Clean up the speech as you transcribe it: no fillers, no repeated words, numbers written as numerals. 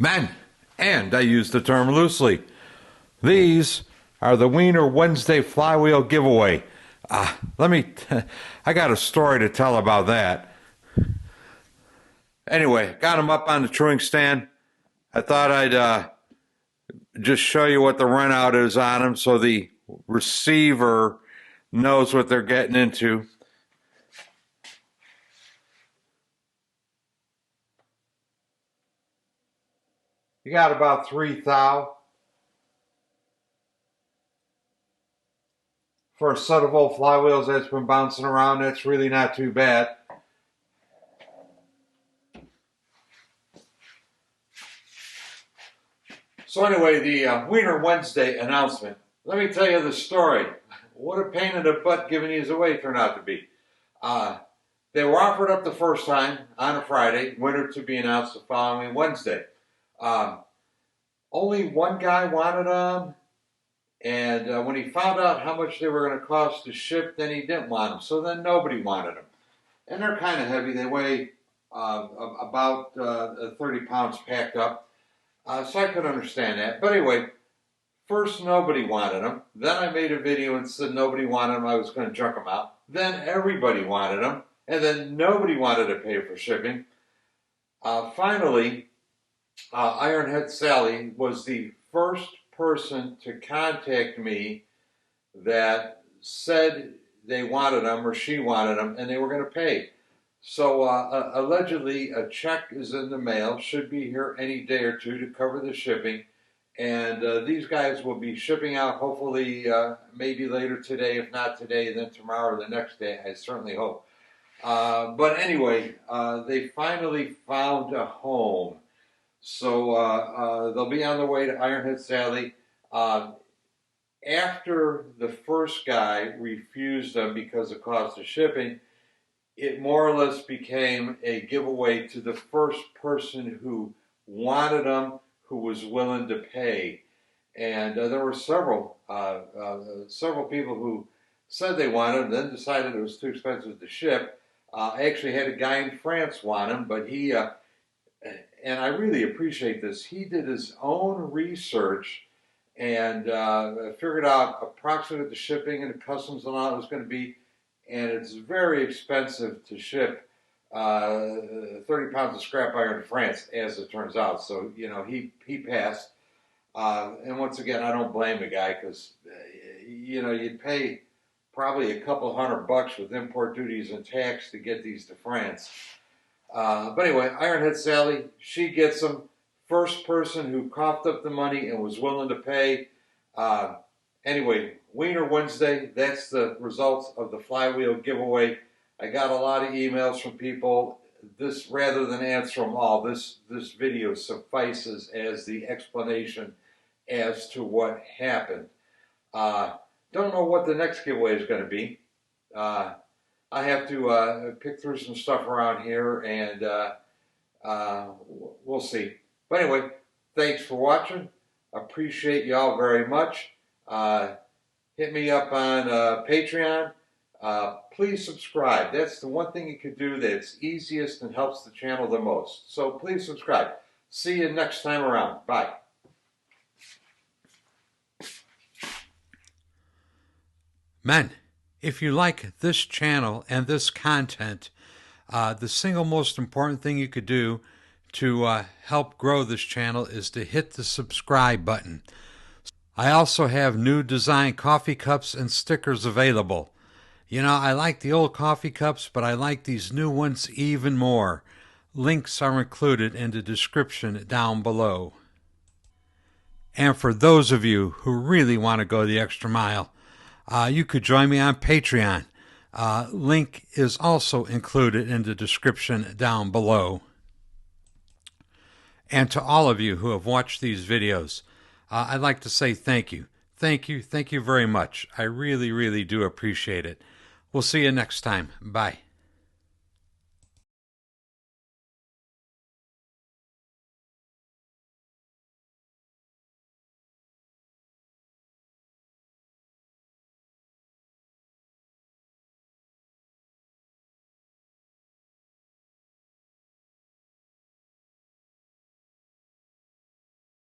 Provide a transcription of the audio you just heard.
Men, and I use the term loosely. These are the Wiener Wednesday Flywheel giveaway. I got a story to tell about that. Anyway, got them up on the chewing stand. I thought I'd just show you what the run out is on them so the receiver knows what they're getting into. You got about 3 thou. For a set of old flywheels that's been bouncing around, that's really not too bad. So anyway, the Wiener Wednesday announcement. Let me tell you the story. What a pain in the butt giving these away turned out to be. They were offered up the first time on a Friday, winner to be announced the following Wednesday. Only one guy wanted them, and when he found out how much they were going to cost to ship, then he didn't want them. So then nobody wanted them. And they're kind of heavy. They weigh about 30 pounds packed up. So I could understand that. But anyway, first nobody wanted them. Then I made a video and said nobody wanted them. I was going to junk them out. Then everybody wanted them. And then nobody wanted to pay for shipping. Finally, Ironhead Sally was the first person to contact me that said they wanted them or she wanted them and they were going to pay. So allegedly a check is in the mail, should be here any day or two to cover the shipping. And these guys will be shipping out hopefully maybe later today. If not today, then tomorrow or the next day, I certainly hope. But anyway, they finally found a home. So they'll be on their way to Ironhead Sally. After the first guy refused them because of cost of shipping, it more or less became a giveaway to the first person who wanted them, who was willing to pay. And there were several people who said they wanted them, then decided it was too expensive to ship. I actually had a guy in France want them, but he, and I really appreciate this, he did his own research and figured out approximately the shipping and the customs and all it was going to be. And it's very expensive to ship 30 pounds of scrap iron to France, as it turns out. So, you know, he passed. And once again, I don't blame the guy because, you know, you'd pay probably a couple $100 with import duties and tax to get these to France. But anyway, Ironhead Sally, she gets them. First person who coughed up the money and was willing to pay. Anyway, Wiener Wednesday, that's the results of the Flywheel giveaway. I got a lot of emails from people. This, rather than answer them all, this video suffices as the explanation as to what happened. Don't know what the next giveaway is going to be. I have to pick through some stuff around here, and we'll see. But anyway, thanks for watching. Appreciate y'all very much. Hit me up on Patreon. Please subscribe. That's the one thing you could do that's easiest and helps the channel the most. So please subscribe. See you next time around. Bye. Men, if you like this channel and this content, the single most important thing you could do to help grow this channel is to hit the subscribe button. I also have new design coffee cups and stickers available. You know, I like the old coffee cups, but I like these new ones even more. Links are included in the description down below. And for those of you who really want to go the extra mile, you could join me on Patreon. Link is also included in the description down below. And to all of you who have watched these videos, I'd like to say thank you. Thank you very much. I really, really do appreciate it. We'll see you next time. Bye.